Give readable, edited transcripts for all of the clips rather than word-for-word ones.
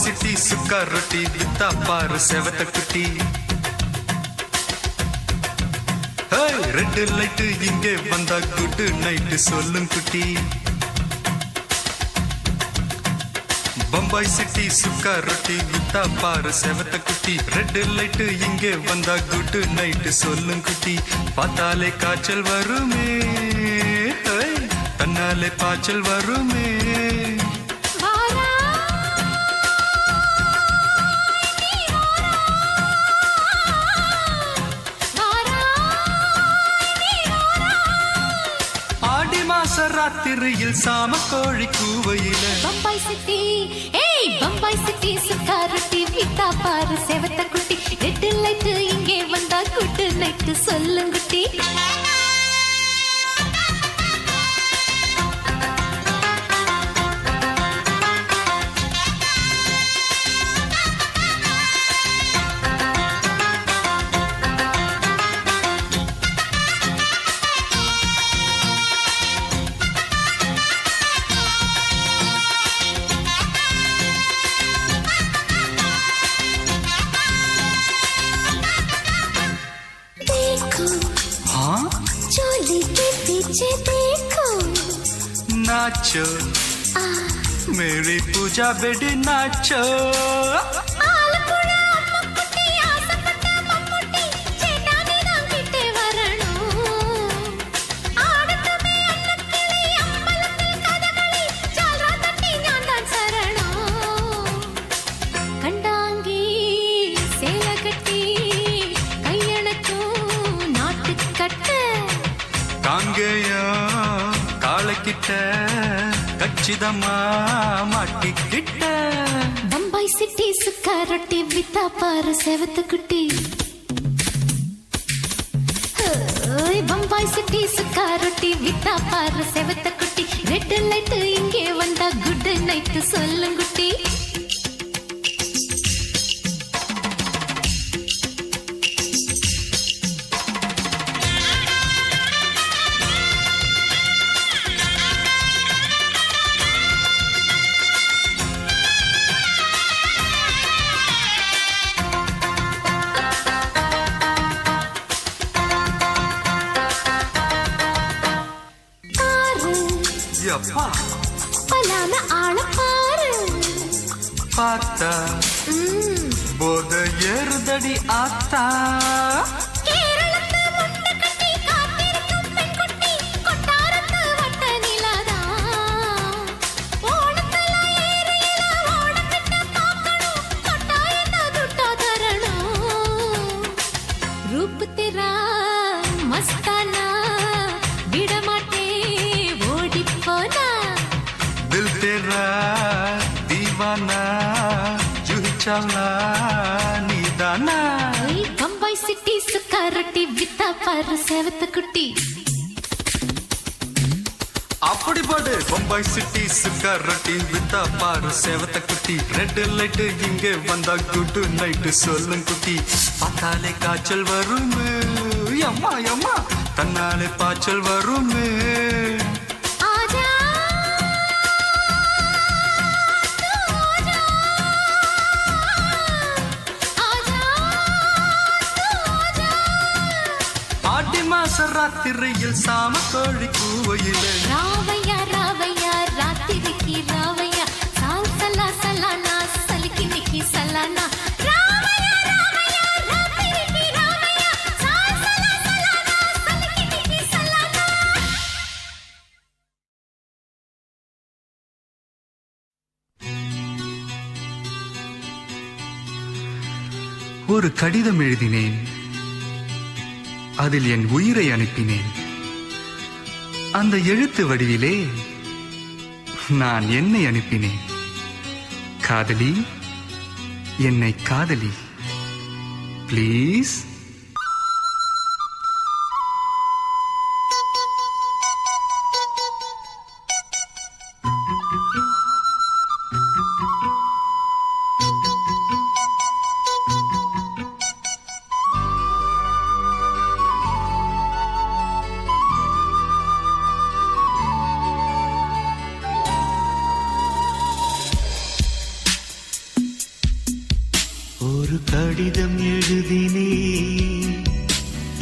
Bombay city சுக்கா ரொட்டி வித்தா பாரு செவத்த குட்டி. ரெட் லைட் இங்கே வந்தா குட் நைட் சொல்லும் குட்டி. பம்பாய் சிட்டி சுக்கா ரொட்டி வித்தா பாரு செவத்த குட்டி. ரெட் லைட் இங்கே வந்தா குட் நைட் சொல்லும் குட்டி. பார்த்தாலே காய்ச்சல் வருமே, தன்னாலே பாய்ச்சல் வருமே. ராத்திரியில் சாம கோழி கூவையில பம்பாய் சிட்டி, ஏய் பம்பாய் சிட்டி சுக்கா ரொட்டி வித்தா பாரு செவத்த குட்டி. ரெட் லைட் இங்கே வந்தா குட் நைட் சொல்லுங்குட்டி. नाचो मेरी पूजा बेटी नाचो. கச்சிதமா மாட்டிக்கிட்ட பம்பாய் சிட்டி சுக்கா ரொட்டி வித்தா பாரு செவத்த குட்டி. பம்பாய் சிட்டி சுக்கா ரொட்டி வித்தா பாரு செவத்த குட்டி. ரெட் லைட் இங்கே வந்தா குட் நைட் சொல்லுங்குட்டி. பலான ஆள பாரு பார்த்தா போத ஏறுதடி ஆத்தா. रूप तेरा मस्ताना विडमाटे ओडी पोना. दिल तेरा दीवाना जूही चावला नीदाना. बम्बई सिटी सुक्का रोटी वित्ता पार सेवत कुटी. அப்படி பாடு பம்பாய் சிட்டி சுக்கா ரொட்டி வித்தா பாரு செவத்த குட்டி. ரெட் லைட் இங்கே வந்தா குட் நைட் சொல்லும் குட்டி. பார்த்தாலே காய்ச்சல் வருமே, அம்மா அம்மா தன்னாலே பாய்ச்சல் வருமே. ஆடி மாச ராத்திரியில் சாம கோழி கூவையில ராவையா ராவையா ராத்திரிக்கு ராவையா சால் சலா சலானா சலிக்கு நிக்கி சலானா. ராவையா ராவையா ராத்திரிக்கு ராவையா சால் சலா சலானா சலிக்கு நிக்கி சலானா. ஒரு கடிதம் எழுதினேன், அதில் என் உயிரை அனுப்பினேன். அந்த எழுத்து வடிவிலே நான் என்னை அனுப்பினேன். காதலி, என்னை காதலி, ப்ளீஸ்.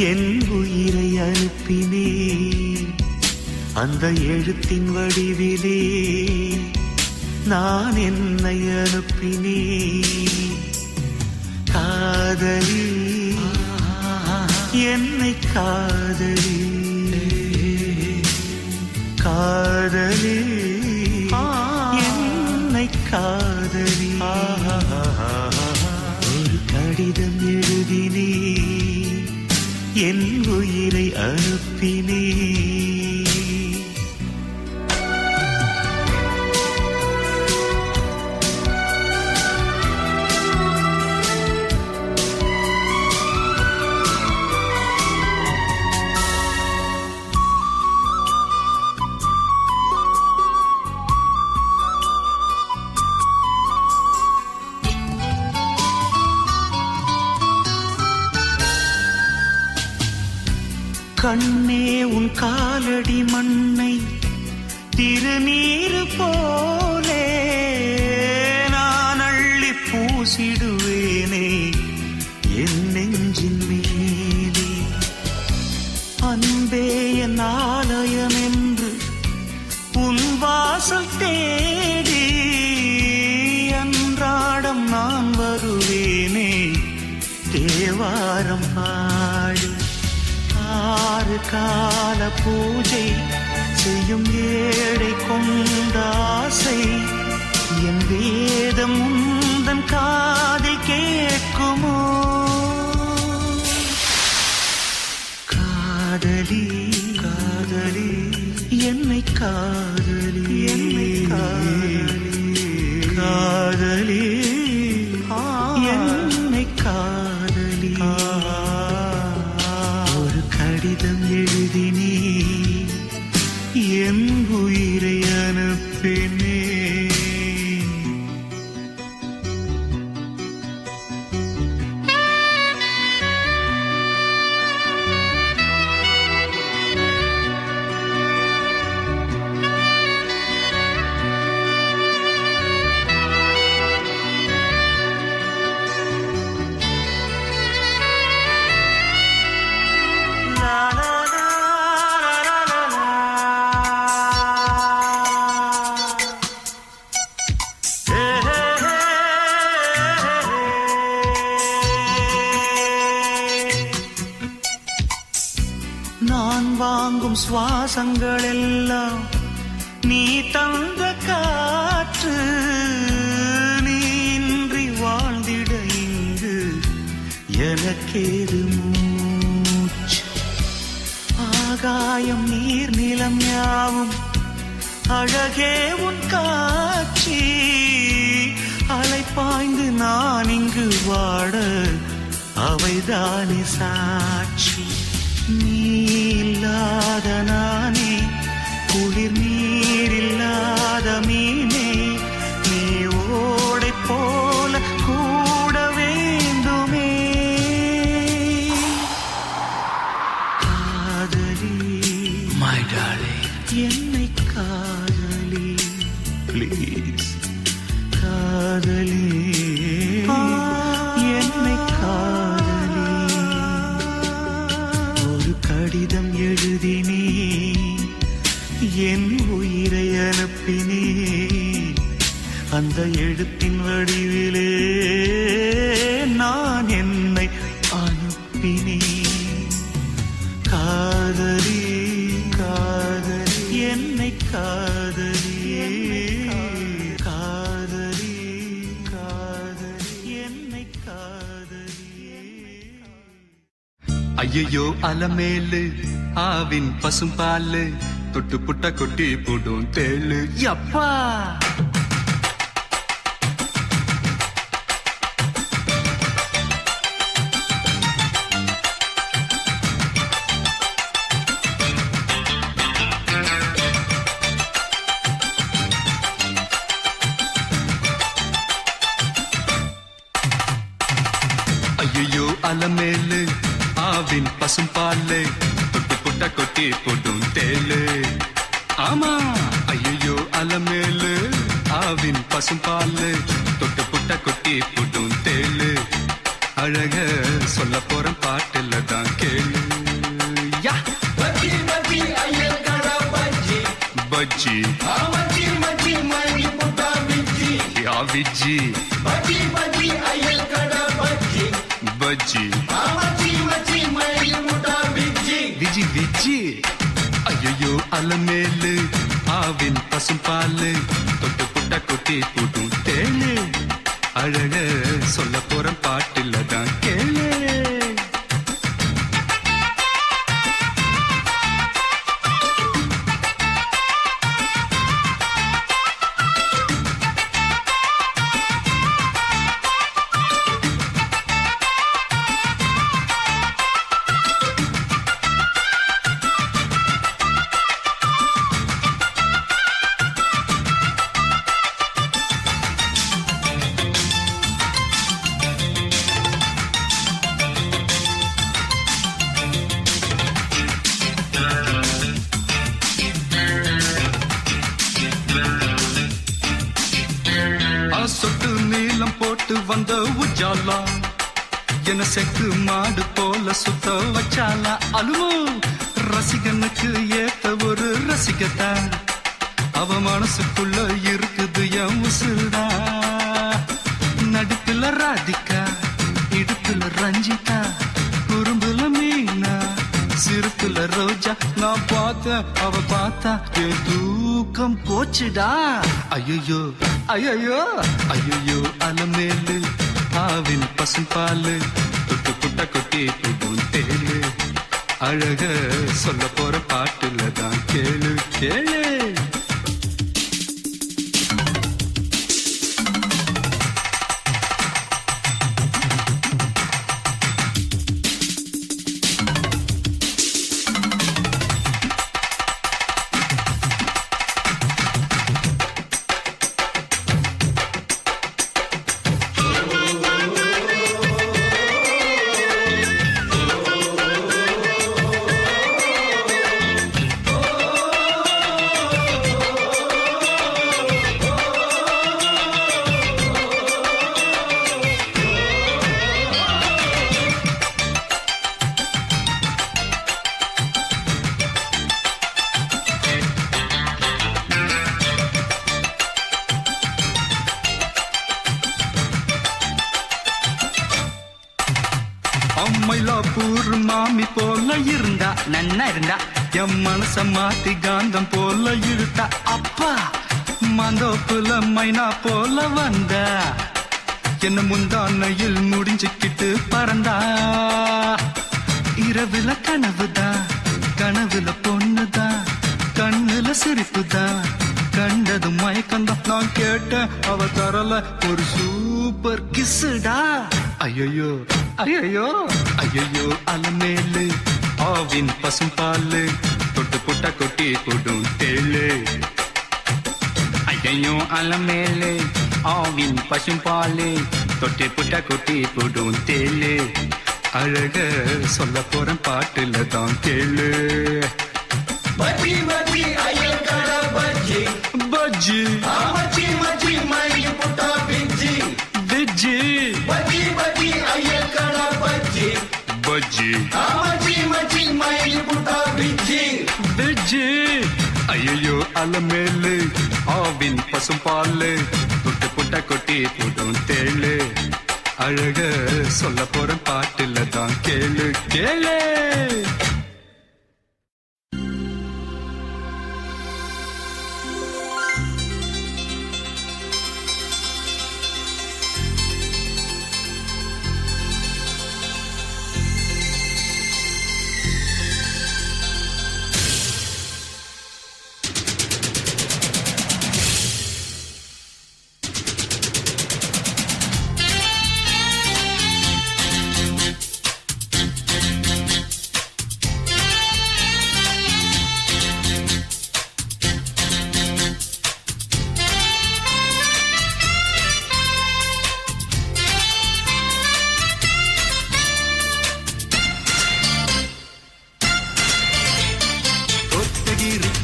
என் உயிரை அனுப்பினே அந்த எழுத்தின் வடிவிலே நான் என்னை அனுப்பினே காதலி என்னை காதலி காதலி என்னை காதலி ஒரு கடிதம் எழுதினே என் உயிரை அனுப்பினே கண்ணே உன் காலடி மண்ணை திருநீர் போலே நான் அள்ளி பூசிடுவேனே என் நெஞ்சின் மேலே அன்பே என் ஆலயம் என்று உன் வாசல் தேடி அன்றாடம் நான் வருவேனே தேவாரம் பாடி ஆறு கால பூஜை செய்யும் ஏழை கொண்ட ஆசை என் வேதம் உந்தன் காதில் கேட்குமோ காதலி காதலி என்னை காதலி என்னை காதலி காதலி என்னை காதலி கடிதம் எழுதினே என் உயிரை அனுப்பினே நான் வாங்கும் சுவாசங்கள் எல்லாம் நீ தந்த காற்று நீ இன்றி வாழ்ந்திட இங்கு எனக்கேது மூச்சு ஆகாயம் நீர் நிலம் யாவும் அழகே உன் காட்சி அலை பாய்ந்து நான் இங்கு வாட அவைதானே சாட்சி நீ இல்லாத நானே குளிர் நீர் இல்லாத மீனே நீ ஓடை போல கூட வேண்டுமே காதலி My darling, என்னை காதலி ப்ளீஸ் காதலி என்னை காதலி ஒரு கடிதம் எழுதினே என் உயிரை அனுப்பினே அந்த எழுத்தின் வடிவிலே நான் என்னை அனுப்பினே காதலி காதலி என்னை காதலி காதலி காதலி என்னை காதலி ஐயையோ அலமேலு ஆவின் பசும்பாலு தொட்டு புட்ட கொட்டி போடும் தேளு யப்பா ஐயையோ அலமேலு ஆவின் பசும்பாலு தொட்டு புட்ட கொட்டி போடும் தேளு ஆமா ஐயோ அலமேலு ஆவின் பசும்பாலு தொட்டு புட்ட கொட்டி போடும் தேளு அழக சொல்ல போற பாட்டுல தான் கேளு மச்சி யா விஜி பஜ்ஜி விஜி விஜி ஐயோ அலமேலு ஆவின் பசும் பாலு தொட்டு புட்ட கொட்டி கூட்டும் தேனு அழக சொல்ல போற பாட்டுல தான் கேளு சொட்டு நீளம் போட்டு வந்த உஜாலா என செக்கு மாடு போல சுத்த வச்சாலா அலுமோ ரசிகனுக்கு ஏத்த ஒரு ரசிகத்தா அவ மனசுக்குள்ள இருக்குது என் உசுடா நடுப்புல ராதிகா இடுப்புல ரஞ்சிதா குறும்புல மீனா சிறுப்புல ரோஜா நான் பார்த்தேன் அவ பார்த்தா என் தூக்கம் போச்சுடா ஐயோ ஐயோ ஐயோ அலமேலு ஆவின் பசும் பாலு தொட்டு புட்ட கொட்டி புடும் தேலு அழக சொல்ல போற பாட்டுல தான் கேளு கேளு மயிலாப்பூர் மாமி போல இருந்தா நன்னா இருந்தா என் மனச மாத்தி காந்தம் போல இழுத்தா அப்பா மாந்தோப்புல மைனா போல வந்தா என்ன முந்தானையில் முடிஞ்சுக்கிட்டு பறந்தா இரவுல கனவுதான் கனவுல பொண்ணுதான் கண்ணுல சிரிப்புதான் கண்டது மயக்கந்தான் நான் கேட்டேன் அவ தரல ஒரு சூப்பர் கிஸ்ஸுடா ஐயோ ஐயோ ஐயோ அலமேலு ஆவின் பசும் பாலு தொட்டு புட்ட கொட்டி கொடும் தேளு ஐயோ அலமேலு ஆவின் பசும் பாலு தொட்டு புட்ட கொட்டி கொடும் தேளு அழக சொல்ல போற பாட்டுல தான் கேளு பஜ்ஜி பஜ்ஜி ஐயக்கட பஜ்ஜி பஜ்ஜி மச்சி மச்சி மல்லி புட்ட பிஜ்ஜி பிஜ்ஜி பஜ்ஜி பஜ்ஜி ஐயக்கட பஜ்ஜி பஜ்ஜி மச்சி மச்சி மல்லி புட்ட பிஜ்ஜி பிஜ்ஜி ஐயோ அலமேலு ஆவின் பசும் பாலு தொட்டு புட்ட கொட்டி போடும் தேளு அழக சொல்ல போற பாட்டுல தான் கேளு கேளு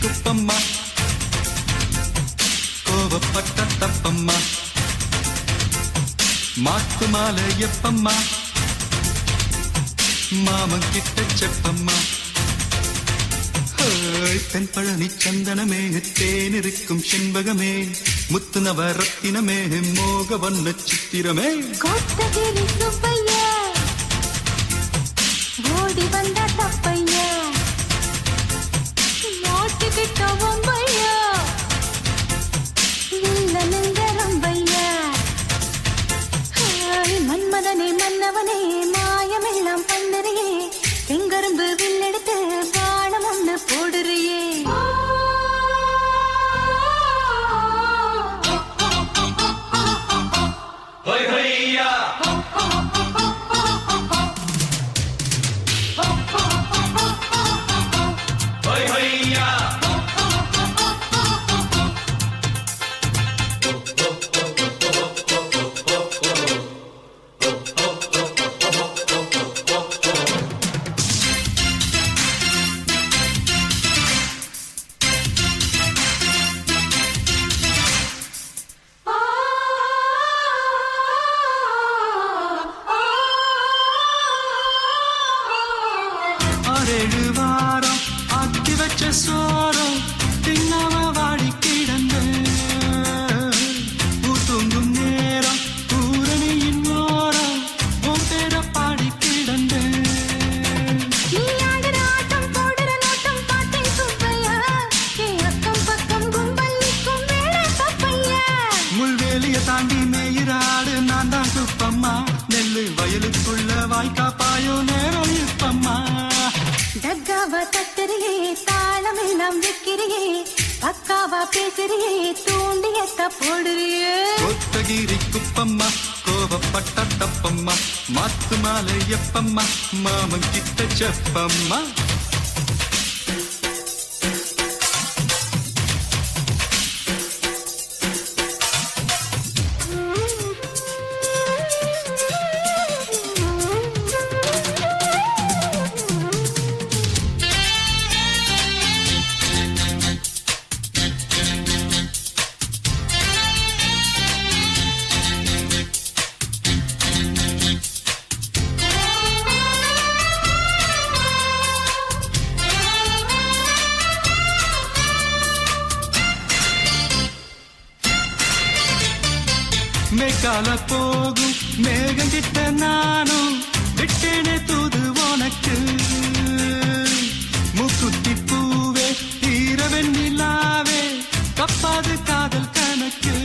தப்பம்மா கோவப்பட்ட தப்பம்மா மாத்து மாலை எப்பம்மா மாமன் கிட்ட செப்பம்மா தென்பழனி சந்தனமே தேனிருக்கும் செண்பகமே முத்து நவரத்தினமே மோக வண்ண சித்திரமே கோத்தகிரி சுப்பையா ஓடி வந்த தப்பையா மாட்டிக்கிட்ட பொம்பையா இல்ல நெஞ்சரம்பையா மன்மதனே மன்னவனே மாயமெல்லாம் பண்ணறியே செங்கரும்பு வில்லெடுத்து வாழம் ஒண்ணு போடுறியே ஆறேழு வாரம் ஆக்கி வச்ச சோரம் தின்னாம வாடி கிடந்த தூங்கும் நேரம் பூரணியின் ஓரம் உன் பேர பாடி கிடந்த நீ ஆடுற ஆட்டம் போடுற நோட்டம் பார்த்தேன் சுப்பையா என் அக்கம் பக்கம் கும்பல் நிற்கும் வேலை தப்பையா முள்வேலிய தாண்டி மேயிராடு நான் தான் குப்பம்மா நெல்லு வயலுக்குள்ள வாய்க்கா பாயோ நேரம் இப்பம்மா டக்காவா தட்டறியே தாளம் எல்லாம் வைக்கிறியே பக்காவா பேசுறியே தூண்டியத்த போடுறியே கொத்தகிரி குப்பம்மா கோபப்பட்ட தப்பம்மா மாத்து மாலை எப்பம்மா மாமன் கிட்ட செப்பம்மா மேற்கால போகும் மேகம் கிட்ட நானும் விட்டேனே தூது உனக்கு மூக்குத்தி பூவே தீர வெண்ணிலாவே தப்பாது காதல் கணக்கு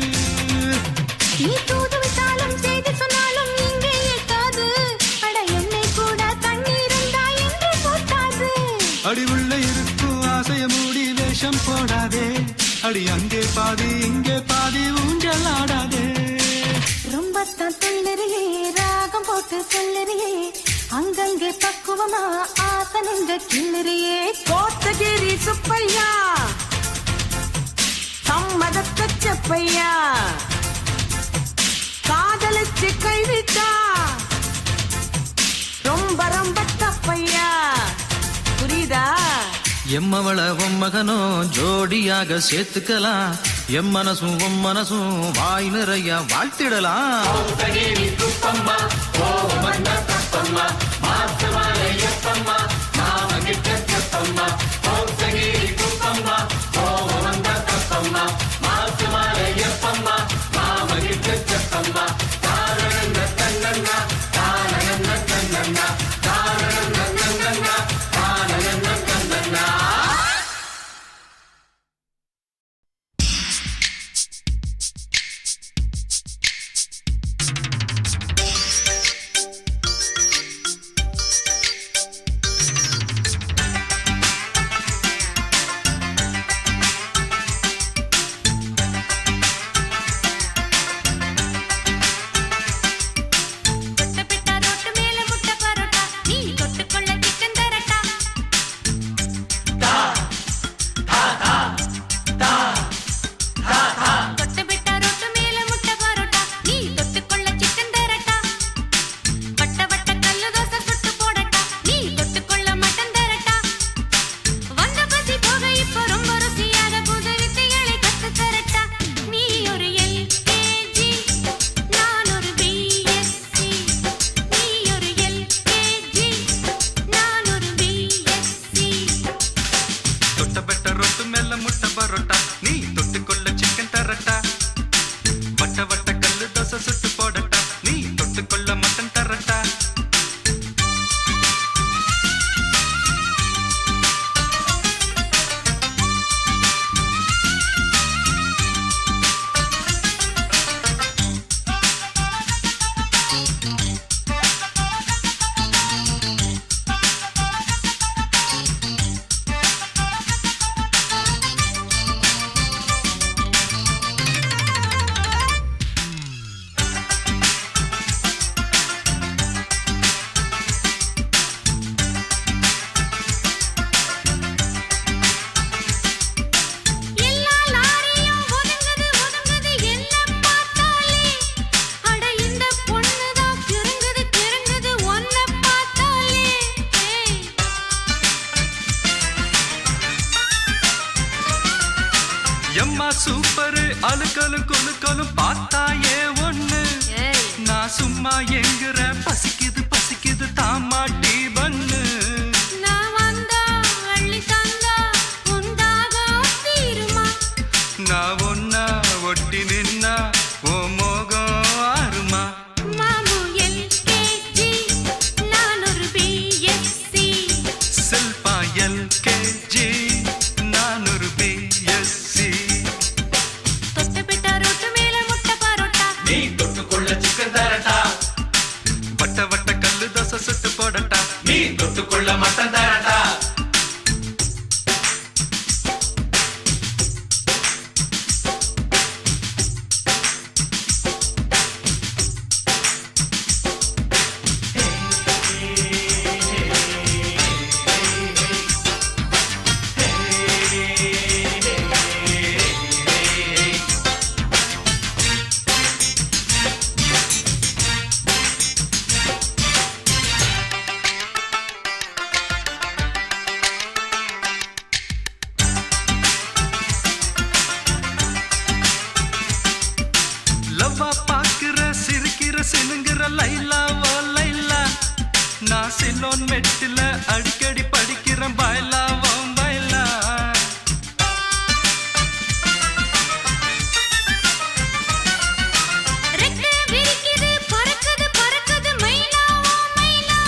நீ தூது விட்டாலும் செய்தி சொன்னாலும் இங்கே எட்டாது அட என்னை கூட தண்ணீர் இருந்தா என்று போட்டாது அடி உள்ள இருக்கும் ஆசைய மூடி வேஷம் போடாதே அடி அங்கே பாதி இங்கே பாதி ஊஞ்சல் ஆடாதே ரொம்ப தான் துள்ளறியே ராகம் போட்டு சொல்லறியே அங்கங்கே பக்குவமா ஆசை நெஞ்ச கிள்ளறியே கோத்தகிரி சுப்பையா சம்மதத்த செப்பையா காதலிச்சு கைவிட்டா ரொம்ப ரொம்ப தப்பையா புரியுதா எம்மவள மகனும் ஜோடியாக சேர்த்துக்கலாம் எம் மனசும் உம் மனசும் வாய் நிறைய வாழ்த்திடலாம் சூப்பரு அழுக்கலும் குலுக்கலும் பார்த்தா ஒண்ணு நான் சும்மா எங்குற பசிக்குது பசிக்குது தாமாட்டி பண்ணு நான் வந்தா அள்ளி தந்தா உண்டாகும் தீருமா நான் ஒன்னா ஒட்டி நின்னா ஓ மோகம் ஆறுமா மாமு எல்கேஜி நான் ஒரு பிஎஸ்சி சில்பா எல்கேஜி நான் ஒரு பிஎஸ்சி தொட்டபெட்டா ரோட்டு மேல முட்டை பரோட்டா நீ தொட்டுக்கொள்ள சிக்கன் தரட்டா வட்ட வட்ட கல்லு தோசை சுட்டு போடட்டா நீ தொட்டுக்கொள்ள மட்டன் தரட்டா லவ்வா பாக்குற சிரிக்கிற சினுங்கிற லைலா ஓ லைலா நான் சிலோன் மெட்டில அடிக்கடி படிக்கிறேன் பாய்லா ஓ பாய்லா ரெக்க விரிக்குது பறக்குது பறக்குது மயிலா ஓ மயிலா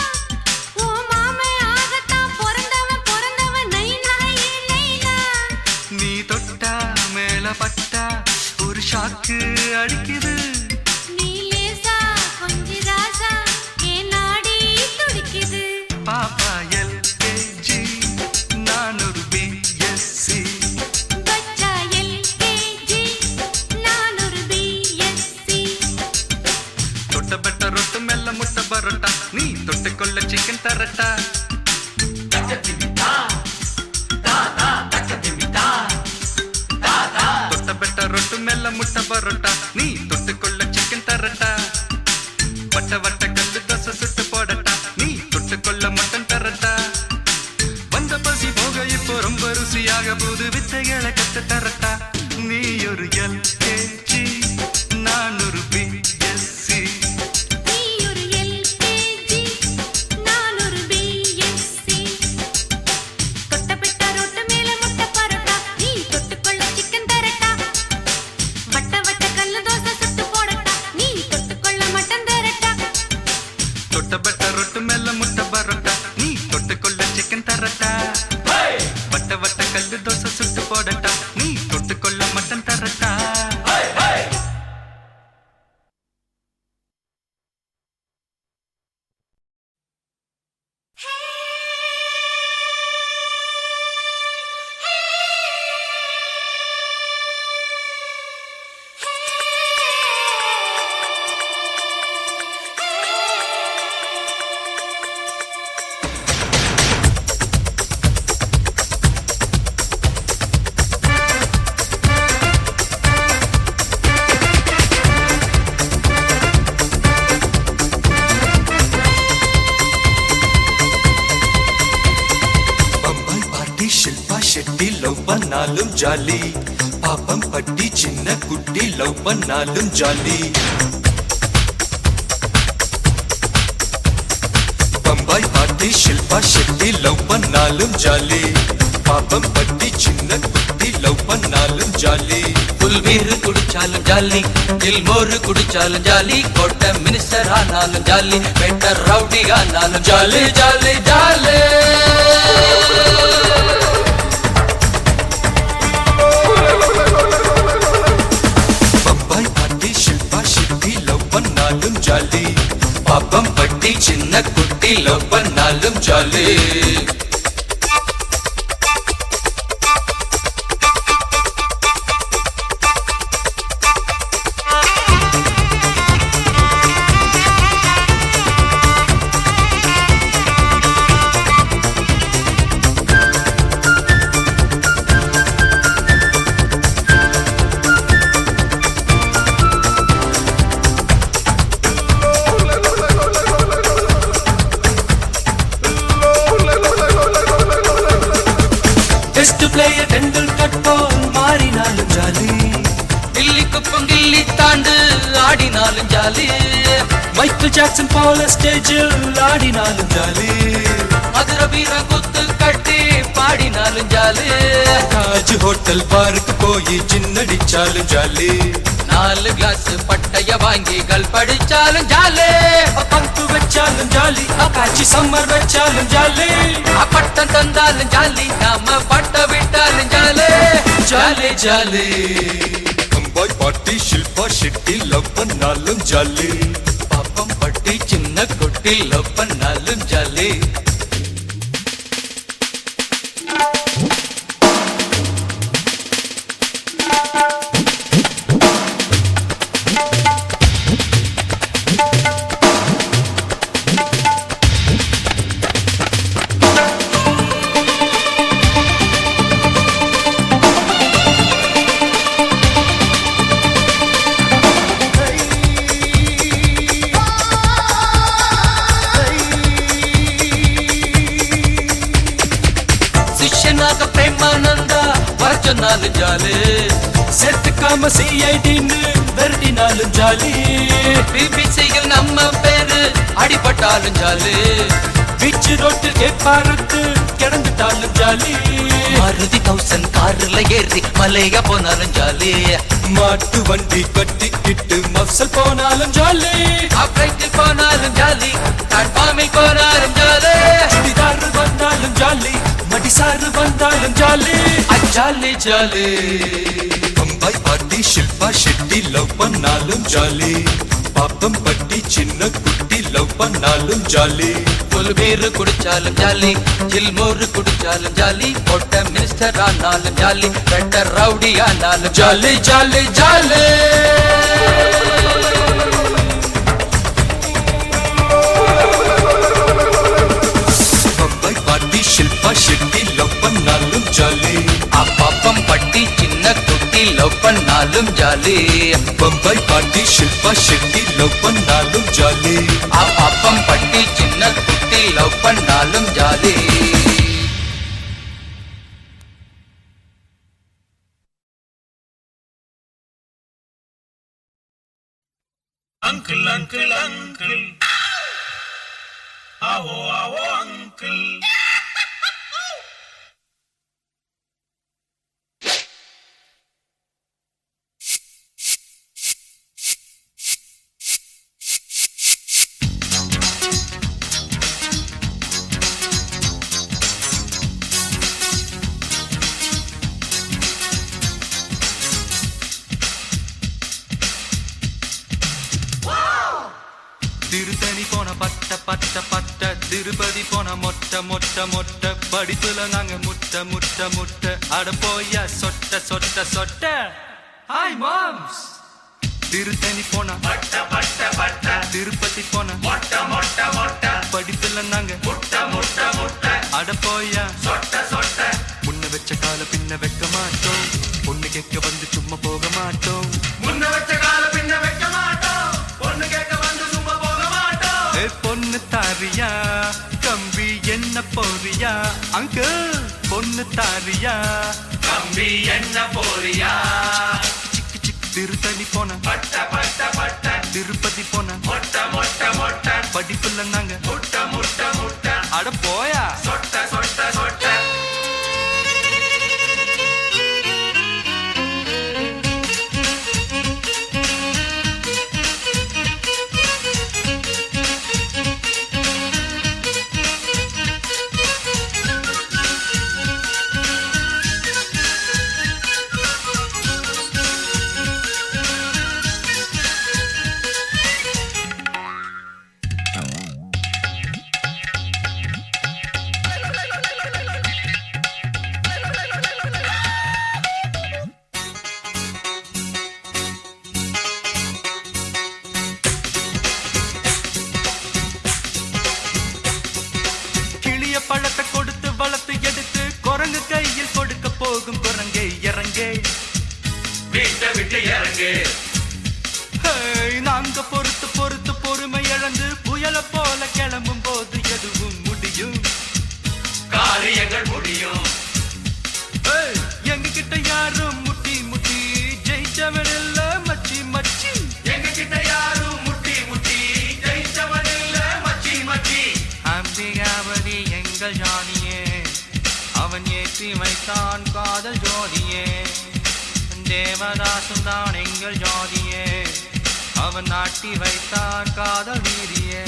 ஓ மாமே ஆகத்தான் பிறந்தவன் நைனா ஏ நைனா நீ தொட்டா மேல பட்டா ஒரு ஷாக்கு அடிக்குது நீ லேசா கொஞ்சி ராசா ஏ நாடி துடிக்குது பாப்பா எல்கேஜி நான் ஒரு பிஎஸ்சி பச்சா எல்கேஜி நான் ஒரு பிஎஸ்சி தொட்டபெட்ட ரொட்டு மெல்ல முட்டை பரோட்டா நீ தொட்டுக்கொள்ள சிக்கன் தரட்டா தொட்டபெட்ட ரொட்டு மெல்ல முட்டை பரோட்டா நீ தொட்டுக்கொள்ள சிக்கன் தரட்டா வட்ட வட்ட கல்லு தோசை சுட்டு போடட்டா நீ தொட்டுக்கொள்ள மட்டன் தரட்டா வந்த பசி போக இப்போ ரொம்ப ருசியாக போது வித்தைகளை கத்து தரட்டா நீ ஒரு எல்கேஜி நான் ஒரு பிஎஸ்சி நீ ஒரு எல்கேஜி நான் ஒரு பிஎஸ்சி தொட்டபெட்டா ரோட்டு மேல முட்டை பரோட்டா நீ தொட்டுக்கொள்ள சிக்கன் தரட்டா வட்ட வட்ட கல்லு தோசை சுட்டு போடட்டா நீ தொட்டுக்கொள்ள மட்டன் தரட்டா தொட்டபெட்ட ரொட்டு மெல்ல முட்டை பரோட்டா நீ தொட்டுக்கொள்ள சிக்கன் தரட்டா வட்ட வட்ட கல்லு தோசை சுட்டு போடட்டா நீ தொட்டுக்கொள்ள மட்டன் தரட்டா பம்பாய் பார்ட்டி ஷில்பா ஷெட்டி லவ் பண்ணாலும் ஜாலி பாப்பம் பட்டி சின்ன குட்டி லவ் பண்ணாலும் jolly Bombay party Shilpa Shetty love பண்ணாலும் ஜாலி பாப்பம் பட்டி சின்ன குட்டி லவ் பண்ணாலும் ஜாலி புல்வீரு குடிச்சாலும் ஜாலி தில்மோரு குடிச்சாலும் ஜாலி கோட்டை மினிஸ்டர் ஆனாலும் ஜாலி பெட்டர் ரவுடி ஆனாலும் jolly jolly jolly Bombay party Shilpa Shetty love பண்ணாலும் ஜாலி பாப்பம் பட்டி சின்ன குட்டி லவ் பண்ணாலும் ஜாலி டெஸ்ட் பிளேயர் டெண்டுல்கர் போல் மாறினாலும் ஜாலி ஓடினாலும் ஜாலி மைக்கேல் ஜாக்சன் போல ஸ்டேஜில் ஆடினாலும் ஜாலி மதுரை வீர குத்து கட்டி பாடினாலும் ஜாலி தாஜ் ஹோட்டல் பார்க்கு போய் சின்னடிச்சாலும் ஜாலி 4 கிளாஸ் பட்டைய வாங்கிகள் படிச்சாலும் ஜாலி பங்கு வச்சாலும் ஜாலி காட்சி சம்மர் வச்சாலும் ஜாலி பட்டம் தந்தாலும் ஜாலி நாம பட்ட விட்டாலும் ஜாலி ஜாலி ஜாலி பம்பாய் பாட்டி ஷில்பா ஷெட்டி லவ் பண்ணாலும் ஜாலி பாப்பம் பட்டி சின்ன குட்டி லவ் பண்ணாலும் ஜாலி சிஷ்யனாக பிரேமானந்தா வர சொன்னாலும் ஜாலி சேர்த்துக்காம சிஐடின்னு விரட்டினாலும் ஜாலி பிபிசியில் நம்ம பேரு அடிபட்டாலும் ஜாலி பீச் ரோட்டில் கேப்பாருக்கு கிடந்துட்டாலும் ஜாலி மாருதி 1000 கார்ல ஏறி மலையா போனாலும் ஜாலி மாட்டு வண்டி கட்டிக்கிட்டு மப்சல் போனாலும் ஜாலி ஆப்ரைட்டில் போனாலும் ஜாலி பிளாட்ஃபார்மில் போனாலும் ஜாலி சுடிதாரு வந்தாலும் ஜாலி மடிசாரு வந்தாலும் ஜாலி ஜாலி ஜாலி பம்பாய் பாட்டி ஷில்பா ஷெட்டி லவ் பண்ணாலும் ஜாலி பாப்பம் பட்டி சின்ன குட்டி லவ் பண்ணாலும் ஜாலி புல் பீரு குடிச்சாலும் ஜாலி ஜில்மோரு குடிச்சாலும் ஜாலி பொட்ட மினிஸ்டர் ஆனாலும் ஜாலி பெட்டர் ரவுடி ஆனாலும் ஜாலி ஜாலி ஜாலி பம்பாய் பாட்டி ஷில்பா ஷெட்டி லவ் பண்ணாலும் ஜாலி அப்பப்பம் பட்டி சின்ன குட்டி லவ் பண்ணாலும் ஜாலி பம்பாய் பாட்டி ஷில்பா ஷெட்டி லவ் பண்ணாலும் ஜாலி அப்பப்பம் பட்டி சின்ன குட்டி லவ் பண்ணாலும் jolly Uncle, uncle, uncle. Awo, awo, uncle. Tiruttani போன பட்ட பட்ட பட்ட திருப்பதி போன மொட்டை மொட்டை மொட்டை படிப்புல நாங்க முட்டை முட்டை முட்டை அட போயா சொட்ட சொட்ட சொட்ட ஹாய் மாம்ஸ் திருத்தணி போன பட்ட பட்ட பட்ட திருப்பதி போன மொட்டை மொட்டை மொட்டை படிப்புல நாங்க முட்டை முட்டை முட்டை அட போயா சொட்ட சொட்ட முன்ன வச்ச கால பின்ன வைக்க மாட்டோம் பொண்ணு கேட்க வந்து சும்மா போக மாட்டோம் முன்ன வச்ச கால பின்ன வைக்க மாட்டோம் பொண்ணு கேட்க வந்து சும்மா போக மாட்டோம் ஏ பொண்ணு தாரியா கம்பி என்ன போறியா அங்கிள் பொண்ணு தாரியா கம்பி என்ன போறியா சிக்கு சிக்கு திருத்தணி போன பட்ட பட்ட பட்ட திருப்பதி போன மொட்டை மொட்டை மொட்டை படிப்புல நாங்க முட்டை முட்டை முட்டை அட போயா சொட்ட சொட்ட சொட்ட பழத்தை கொடுத்து வளர்த்து எடுத்து குரங்கு கையில் கொடுக்க போகும் குரங்கே இறங்கே வீட்டை விட்டு இறங்கு நாங்க பொறுத்து பொறுத்து பொறுமை இழந்து புயல போல கிளம்பும் போது எதுவும் முடியும் காரியங்கள் முடியும் எங்க கிட்ட யாரும் முட்டி முட்டி ஜெயிச்சவன் இல்ல மச்சி மச்சி எங்க கிட்ட யாரும் அவன் ஏற்றி வைத்தான் காதல் ஜோதியே தேவதாசும் தான் எங்கள் ஜோதியே அவன் நாட்டி வைத்தான் காதல் வீதியே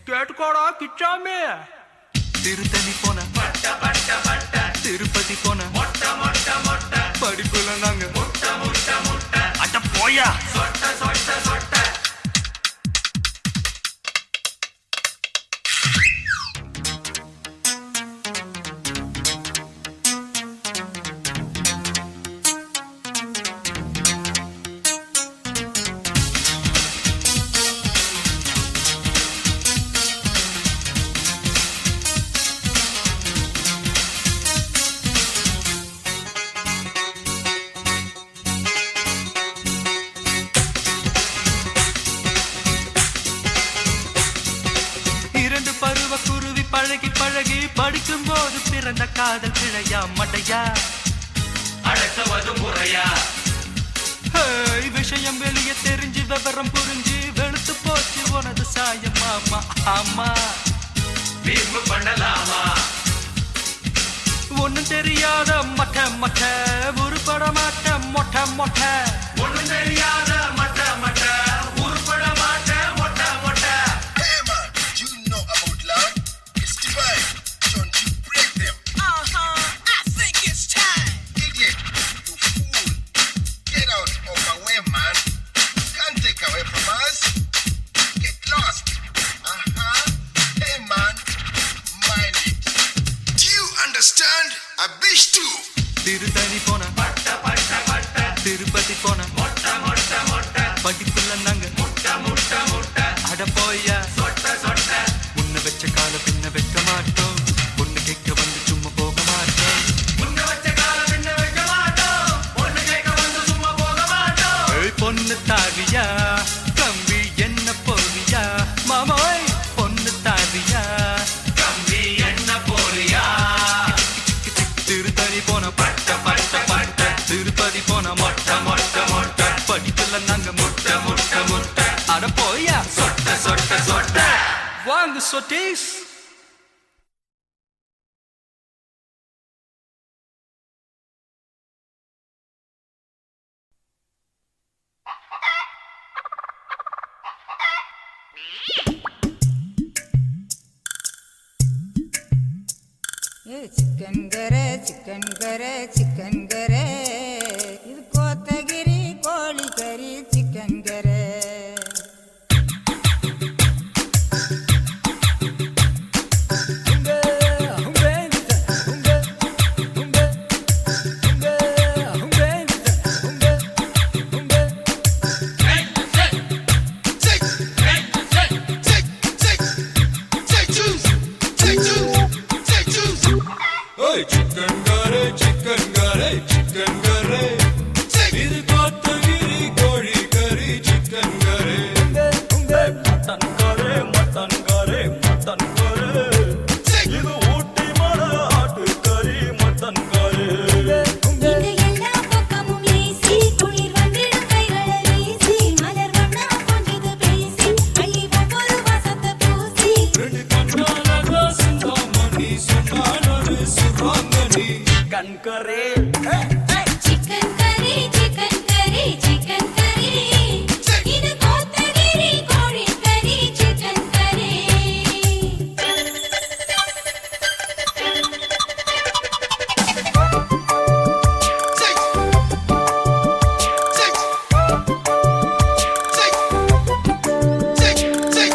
கேட்டுக்கோடா கிச்சாமே திருத்தணி போன திருப்பதி போன படிப்புல நாங்க அட போயா இரண்டு பருவ குருவி பழகி பழகி படிக்கும் போது பிறந்த காதல் பிழையா மடையா அழைத்தவது முறையா ஹேய், விஷயம் வெளியே தெரிஞ்சு விவரம் புரிஞ்சு வெளுத்து போச்சு உனது சாயம் மாமா ஆமா வீம்பு பண்ணலாமா ஒண்ணும் தெரியாத மொட்டை மொட்டை உருப்பட மாட்ட மொட்டை மொட்டை ஒண்ணும் தெரியாத மட்ட மட்ட உருப்பட மாட்ட மொட்ட மொட்ட Hey man, do you know about love? It's divine. Don't you break them. I think it's time. Idiot, you fool. Get out of my way, man. Can't take away from us. Get lost. Hey man, mind it. Do you understand? A bitch too. Tiruttani போன திருப்பதி போன படிப்புல நாங்க அட போயா முன்ன வச்ச கால பின்ன வைக்க மாட்டோம் பொண்ணு கேட்க வந்து சும்மா போக மாட்டோம் முன்ன வச்ச கால பின்ன வைக்க மாட்டோம் பொண்ணு கேட்க வந்து சும்மா போக மாட்டோம் ஏய், பொண்ணு தாவியா கம்பி என்ன போவியா மாமோய் பொண்ணு தாவியா கம்பி என்ன போறியா திருத்தணி போன பட்ட பட்ட பட்ட திருப்பதி போன மொட்டை மொட்டை மொட்டை படிப்புல நாங்க முட்டை முட்டை முட்டை அட போயா சொட்ட சொட்ட சொட்ட வாங்க சொட்டீஸ் சிக்கன் கரை சிக்கன் கரை சிக்கன் கரை இது கோத்தகிரி கோழி கறி சிக்கன் கரை chicken Khare chicken Khare chicken Khare இது கோத்தகிரி கோழி கறி chicken Khare mutton Khare mutton Khare mutton Khare இது ஊட்டி மலை ஆட்டு கறி மட்டன் கரே இங்க எல்லா பக்கமும் ஏசி குளிர் வந்திடும் கைகளை வீசி மலர் வண்ணா கொஞ்சது பேசி அள்ளி ஒவ்வொரு வாசத்தை பூசி ரெண்டு கண்ணால சிந்தாமணி சுண்ணானது சுராங்கனி கண் கரே சிக்கன் கறி சிக்கன் கறி சிக்கன் கறி இது கோத்தகிரி கோழி கறி சிக்கன் கறி Take.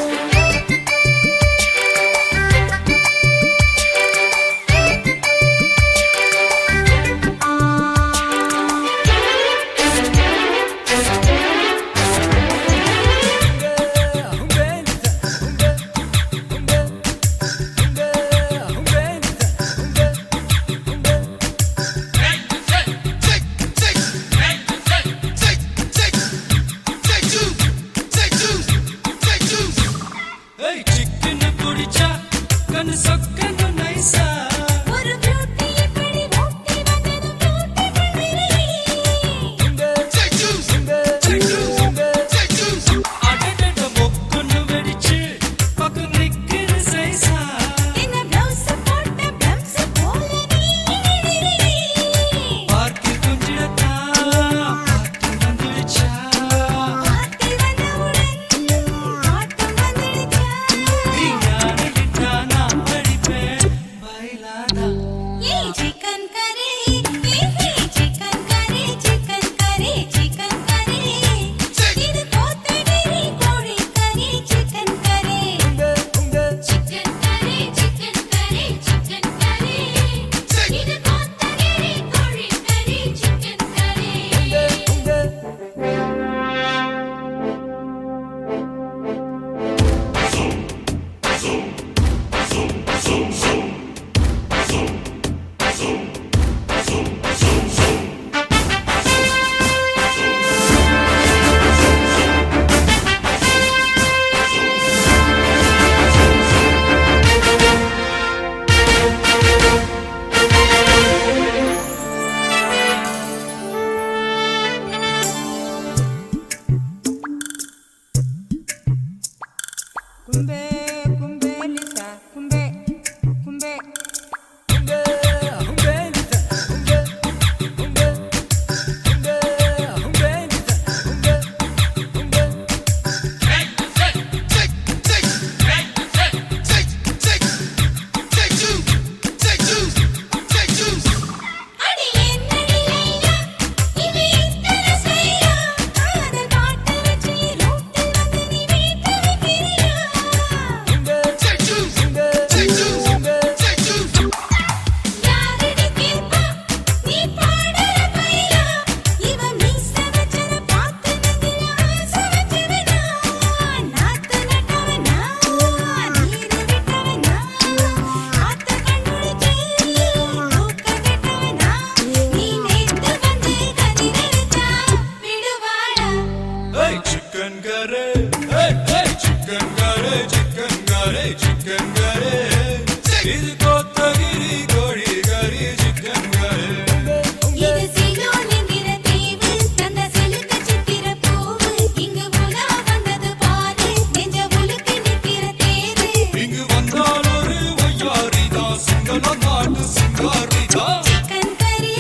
நாடு சிங்காரிதா சிக்கன் கறி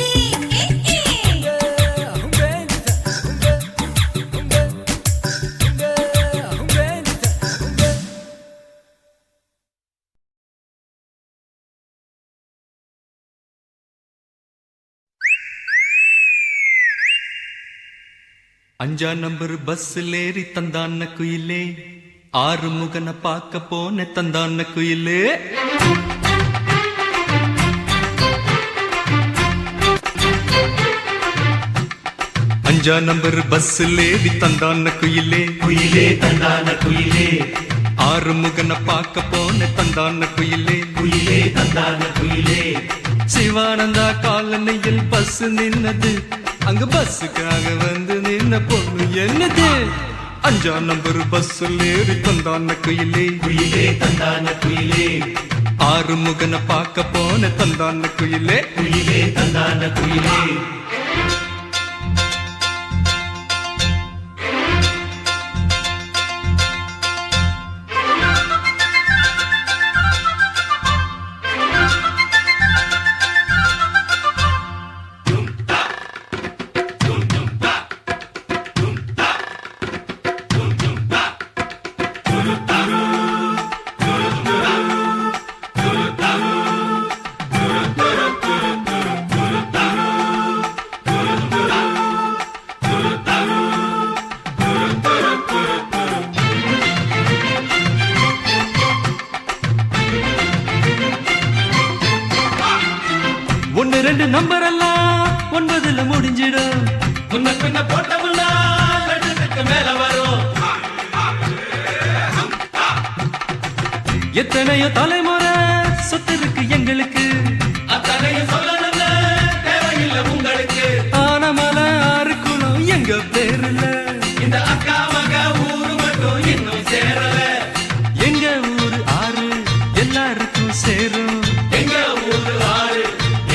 அஞ்சா நம்பர் பஸ்ஸில் ஏறி தந்தான குயிலே ஆறு முகனை பார்க்க போன தந்தான குயிலே அஞ்சா நம்பர் பஸ்ஸில் ஏறி தந்தான குயிலே குயிலே தந்தான குயிலே ஆறு முகனை பார்க்க போன தந்தான குயிலே குயிலே தந்தான குயிலே சிவானந்தா காலனியில் பஸ் நின்னது அங்க பஸ்ஸுக்காக வந்து நின்ன பொண்ணு என்னது அஞ்சா நம்பர் பஸ்ஸில் ஏறி தந்தான குயிலே குயிலே தந்தான குயிலே ஆறு முகனை பார்க்க போன தந்தான குயிலே குயிலே தந்தான குயிலே ஒன்னு ரெண்டு நம்பர் எல்லாம் 9ல முடிஞ்சிடும் முன்ன பின்ன போட்டமுன்னா லட்சத்துக்கு மேல வரும் எத்தனையோ தலைமுறை சொத்து இருக்கு எங்களுக்கு அத்தனையும் சொல்லணும்னு தேவையில்லை உங்களுக்கு ஆனமல ஆறு குளம் எங்க பேருல இந்த அக்கா மக ஊரு மட்டும் இன்னும் சேரல எங்க ஊரு ஆறு எல்லாருக்கும் சேரும் எங்க ஊரு ஆறு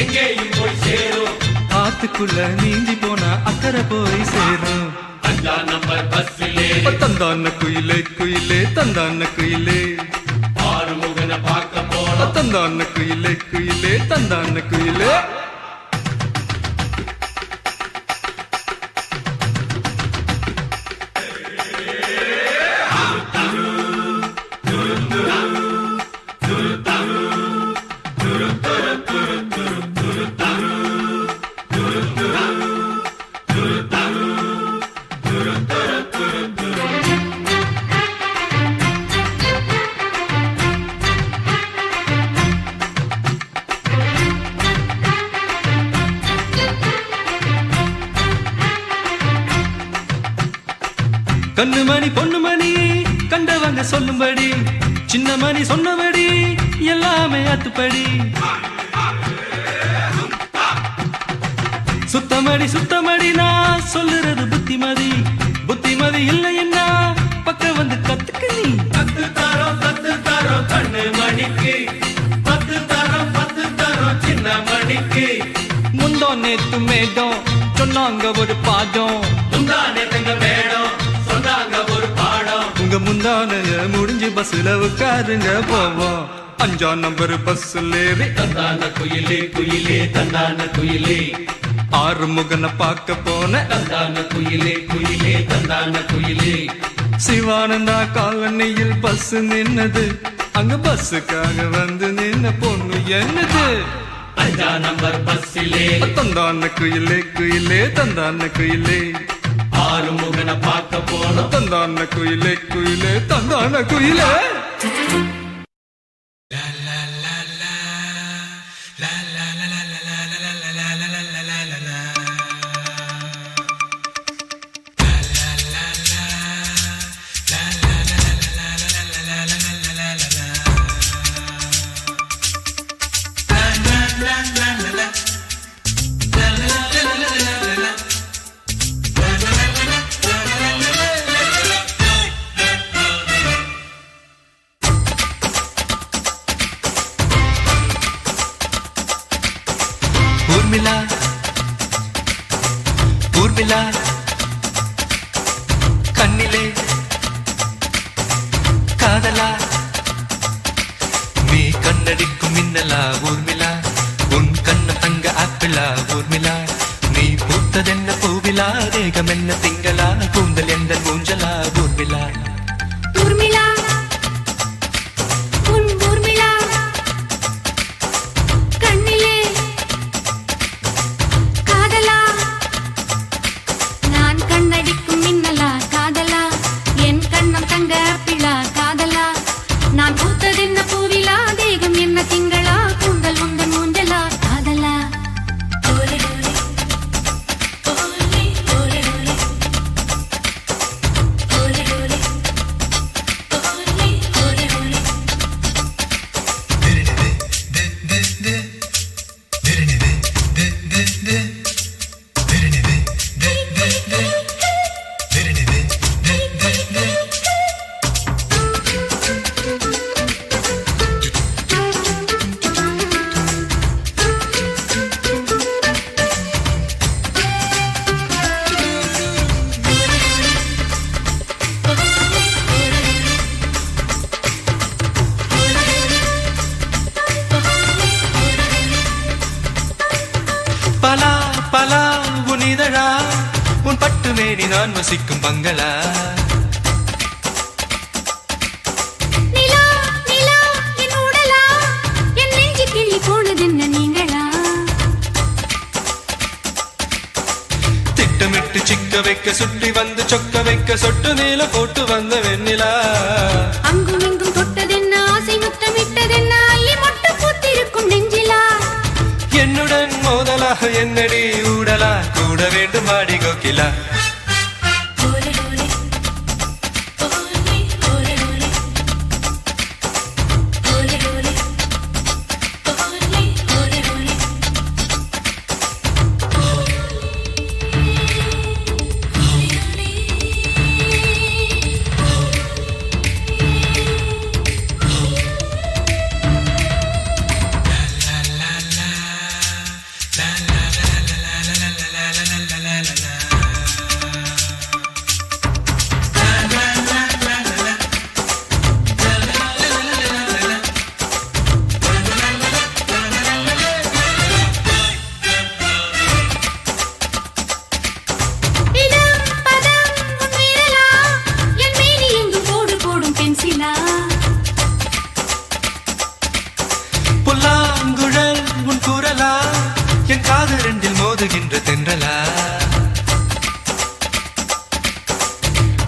எங்கேயும் போய் சேரும் ஆத்துக்குள்ள நீந்தி போனா அக்கறை போய் சேரும் அஞ்சா நம்பர் பஸ்ஸிலே தந்தான குயிலே குயிலே தந்தான குயிலே ஆறு முகனை பார்க்க போனோம் தந்தான குயிலே குயிலே தந்தான குயிலே கண்ணு மணி பொண்ணு மணி கண்டவங்க சொல்லும்படி சின்ன மணி சொன்னபடி எல்லாமே அத்துப்படி சுத்தமடி நான் சொல்லுறது புத்திமதி புத்திமதி இல்லைன்னா பக்கம் வந்து கத்துக்க நீ பத்து தரோம் கண்ணு மணிக்கு 10 தரோம் சின்ன மணிக்கு முந்தோ நேத்து மேடம் சொன்னாங்க ஒரு பாடம் முந்தானே தங்க மேடம் சொன்னாங்க ஒரு பாடம் உங்க முந்தானைய முடிஞ்சு பஸ்ல உட்காருங்க போவோம் அஞ்சா நம்பர் பஸ்ல ஏறி தந்தான குயிலே குயிலே தந்தான குயிலே ஆறு முகனை பார்க்க போன தந்தான குயிலே குயிலே தந்தான குயிலே சிவானந்தா காலனியில் பஸ் நின்னது அங்க பஸ்ஸுக்காக வந்து நின்ன பொண்ணு என்னது அஞ்சா நம்பர் பஸ்ஸிலே தந்தான குயிலே குயிலே தந்தான குயிலே ஆறு முகனை பார்க்க போனோம் தந்தான குயிலே குயிலே தந்தான குயிலே ஊர்மிளா கண்ணிலே காதலா நீ கண்ணடிக்கும் மின்னலா ஊர்மிளா தேகம் என்ன திங்களா கூந்தல் எந்த ஊஞ்சலா ஊர்விழா ஊர்மிளா உன் ஊர்மிளா கண்ணிலே காதலா நான் கண்ணடிக்கும் மின்னலா காதலா என் கண்ணம் தங்க பிழா காதலா நான் பூத்ததென்ன பூவிலா தேகம் என்ன திங்களா கூந்தல் உந்தன் ஊஞ்சலா காதலா ஓலே ஓலே ஓலே ஓலே ஓலே ஓலே ஓலே ஓலே ஓலே பலா பலா உன் இதழா உன் பட்டு மேனி நான் வசிக்கும் பங்களா நிலா நிலா என் உடலா என் நெஞ்சு கிள்ளி போனதென்ன நீங்களா திட்டமிட்டு சிக்க வைக்க சுற்றி வந்து சொக்க வைக்க சொட்டு மேல போட்டு வந்த வெண்ணிலா அங்கும் இங்கும் தொட்டதென்ன ஆசை முத்தமிட்டதென்ன அள்ளி மொட்டு பூத்திருக்கும் நெஞ்சிலா என்னுடன் மோதலாக என்னடி ஊடலா கூட வேண்டும் ஆடி கோகிலா ஓலே ஓலே ஓலே ஓலே ஓலே ஓலே ஓலே ஓலே ஓலே ஓலே இதம் பதம் உன் விரலா என் மேனி எங்கும் கோடு போடும் பென்சிலா புல்லாங்குழல் உன் குரலா என் காது ரெண்டில் மோதுகின்ற தென்றலா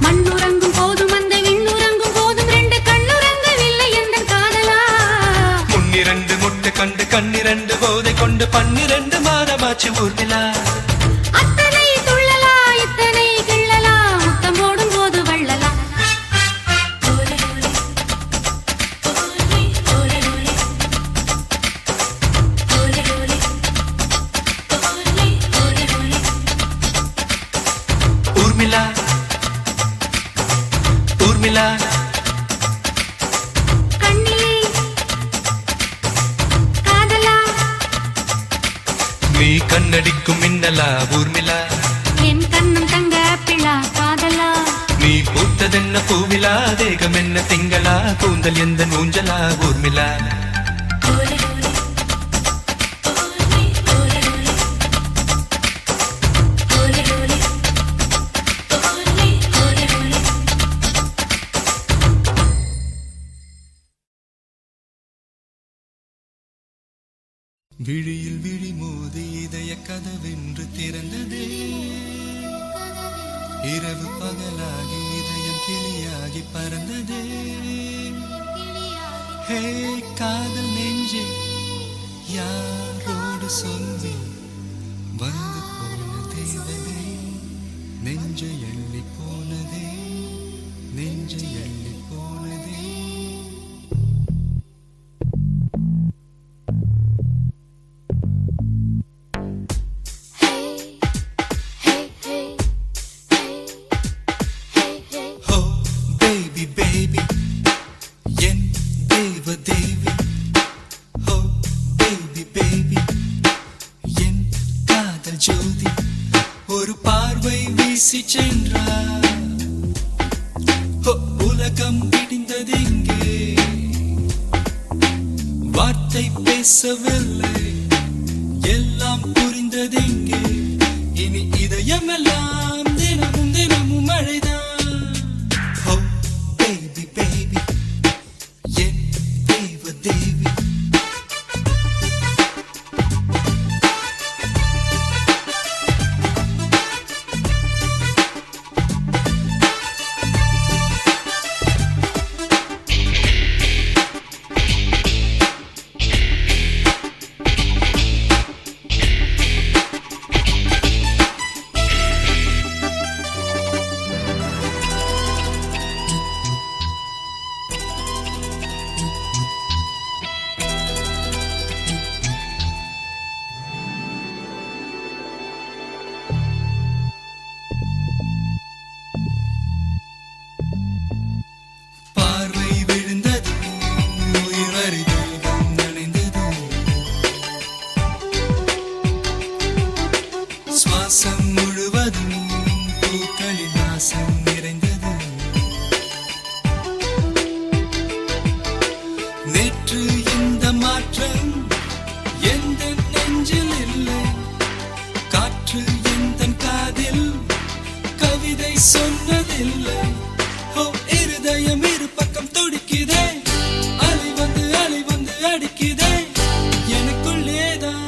மண்ணுறங்கும் போதும் அந்த விண்ணுறங்கும் போதும் ரெண்டு கண்ணுறங்கவில்லை எந்தன் காதலா முன்னிரண்டு முட்டு கண்டு கண்ணிரண்டு போதை கொண்டு 12 மாதமாச்சு ஊர்விழா அத்தனை துள்ளலா இத்தனை கிள்ளலா முத்தம் போடும் போது வள்ளலா ஓலே ஓலே ஓலே ஓலே ஓலே ஓலே ஓலே ஓலே ஓலே ஓலே ஊர்மிளா ஊர்மிளா கண்ணிலே காதலா நீ கண்ணடிக்கும் மின்னலா ஊர்மிளா என் கண்ணம் தங்க பிழா காதலா நீ பூத்ததென்ன பூவிலா தேகம் என்ன திங்களா கூந்தல் எந்த ஊஞ்சலா ஊர்மிளா ஓலே ஓலே ஓலே ஓலே ஓலே ஓலே ஓலே ஓலே ஓலே விழியில் விழி மோதி இதய கதவென்று திறந்ததே இரவு பகலாகி இதயம் கிளியாகி பறந்ததே ஹே காதல் நெஞ்சே யாரோடு சொல்லி வந்து போன தேவதே நெஞ்சை எள்ளி போனதே நெஞ்சை எள்ளி போனதே Oh baby baby என் தேவ தேவி Oh baby baby என் காதல் ஜோதி ஒரு பார்வை வீசி சென்றார் Oh உலகம் இடிந்ததெங்கே வார்த்தை பேசவில்லை எல்லாம் புரிந்ததெங்கே இனி இதயமெல்லாம் தினமும் தினமும் மழைதான். Oh baby baby என் தேவ தேவி. பார்வை விழுந்தது உயிர் வரிதேகம் நனைந்தது. சுவாசம் முழுவதும் பூக்களின் வாசம் நிறைந்தது. நேற்று இந்த மாற்றம் எந்த நெஞ்சில் இல்லை. காற்று எந்த காதில் கவிதை சொன்னதில்லை. ஓ இருதயம் இரு பக்கம் துடிக்குதே. அலை வந்து அடிக்குதே எனக்குள்ளேதான்.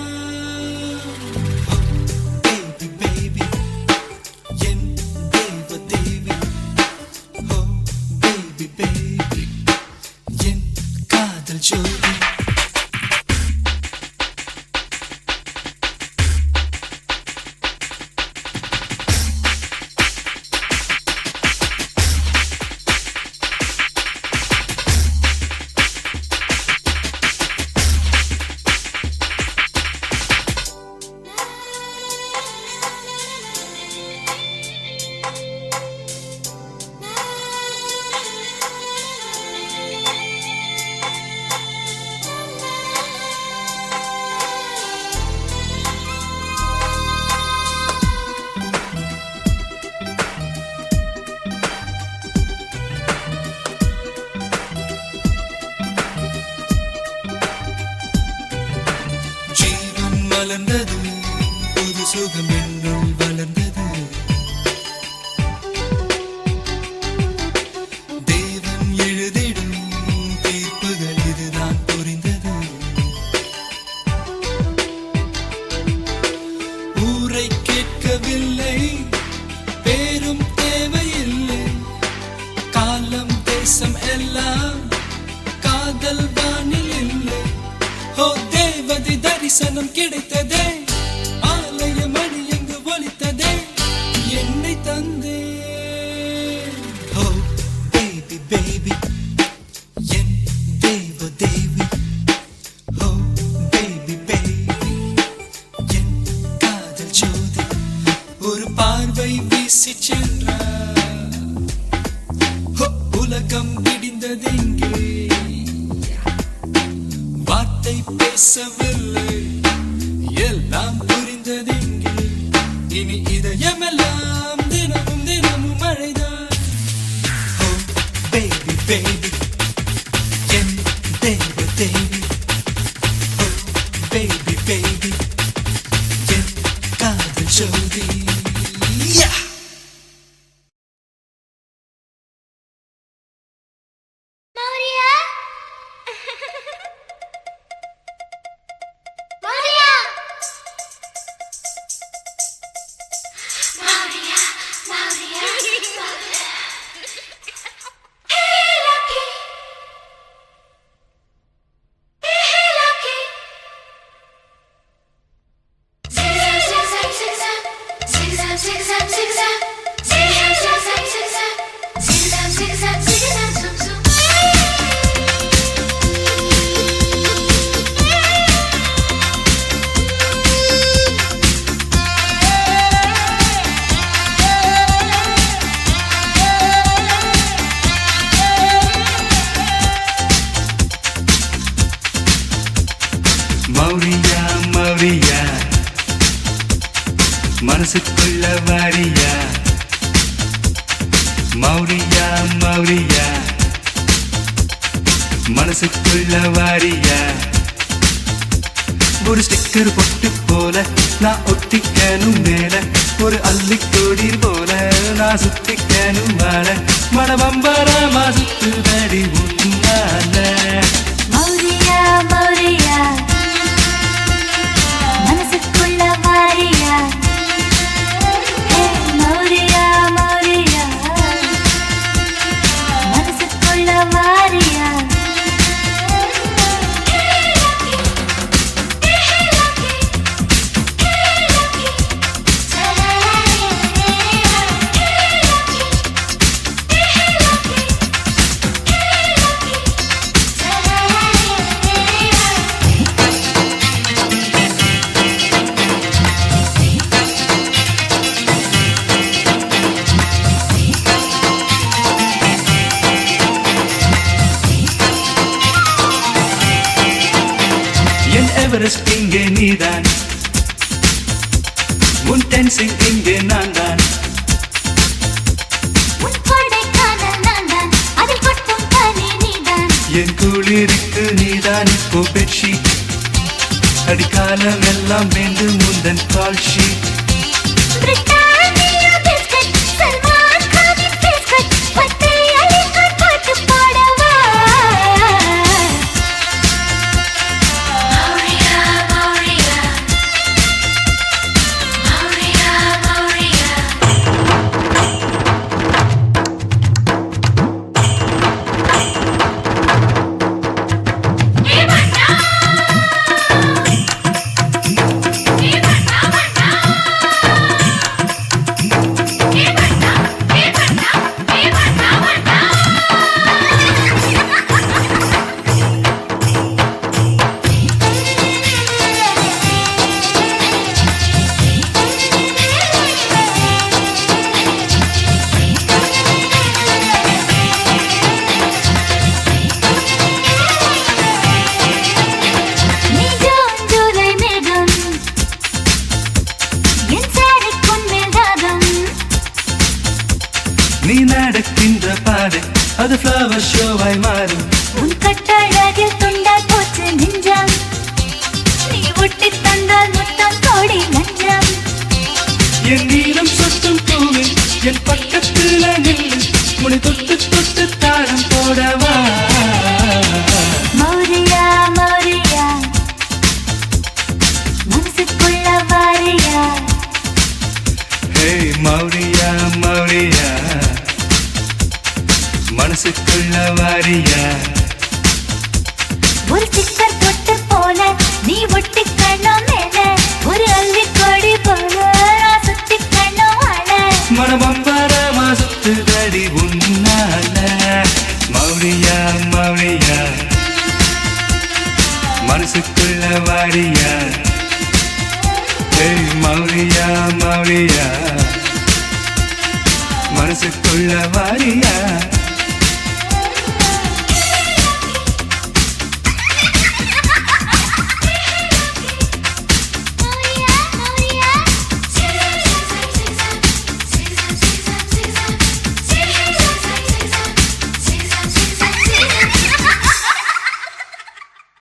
Oh, baby, baby, என் தேவ தேவி. Oh, baby, baby, என் காதல் ஜோதி. ஜீவன் மலர்ந்தது, புது சுகம் என்னுள் வளர்ந்தது. தேவன் எழுதிடும் தீர்ப்புகள் இதுதான் புரிந்தது. ஊரை கேட்கவில்லை, பேரும் தேவையில்லை. காலம் தேசம் எல்லாம் காதல் வானில் இல்லை. ஓ தேவதை தரிசனம் கிடைத்ததே. ஆலய மணி எங்கு ஒலித்ததே. என்னை தந்தே. ஓ baby baby என் தேவ தேவி. ஓ baby baby என் காதல் ஜோதி. ஒரு பார்வை வீசி சென்றார். ஓ உலகம் இடிந்ததெங்கே. வார்த்தை பேசவில்லை, எல்லாம் புரிந்ததெங்கே. இனி இதயமெல்லாம் தினமும் தினமும் மழைதான். Oh baby baby என் தேவ தேவி. Oh baby baby என் காதல் ஜோதி. Yeah! Maria! Maria! Maria! Maria! Hey, Lucky! Hey, Lucky! Zigzag, zigzag, zigzag. Zigzag, zigzag, zigzag. Zigzag, zigzag, zigzag, zoom, zoom. Maurya Maurya மனசுக்குள்ள வாரியா. மௌரியா மௌரியா மனசுக்குள்ள வாரியா. ஒரு ஸ்டிக்கர் பொட்டு போல நான் ஒட்டிக்கணும் மேல ஒரு அள்ளிக்கொடி போல நான் சுத்திக்கணும் மேல மனபம்பரமா சுத்துதடி உன்னால மௌரியா மௌரியா மனசுக்குள்ள மாரியா மௌரியா மௌரியா மனசுக்குள்ள மாரியா எவரெஸ்ட் இங்கே நீதான் உன் டென்சிங் இங்கே நான் தான் என் குளிருக்கு நீதான் இப்போ பெட்ஷீட் அடிக்காலம் எல்லாம் வேண்டும் முந்தன் கால் ஷீட் நீ நடக்கின்ற பாதை அது ஃப்ளவர் ஷோவாய் மாறும் உன் கட்டழகில் துண்டாய் போச்சு நெஞ்சம் நீ ஒட்டி தந்தால் முத்தம் கோடி லஞ்சம் என் நீளம் சொட்டும் பூவே என் பக்கத்தில் நின்று முனை தொட்டு தொட்டு தாளம் போடவா மௌரியா மௌரியா மனசுக்குள்ள வாரியா ஹே மௌரியா மௌரியா மனசுக்குள்ள வாரியா ஒரு சிக்கர் தொட்டு போல நீ ஒட்டி கண்ணம் மேல ஒரு அள்ளி கொடி போல நான் சுத்தி கண்ணம் அழ மனபம்பரமா சுத்துதடி உன்னால மௌரியா மௌரியா மனசுக்குள்ள வாரியா ஹே மௌரியா மௌரியா மனசுக்குள்ள வாரியா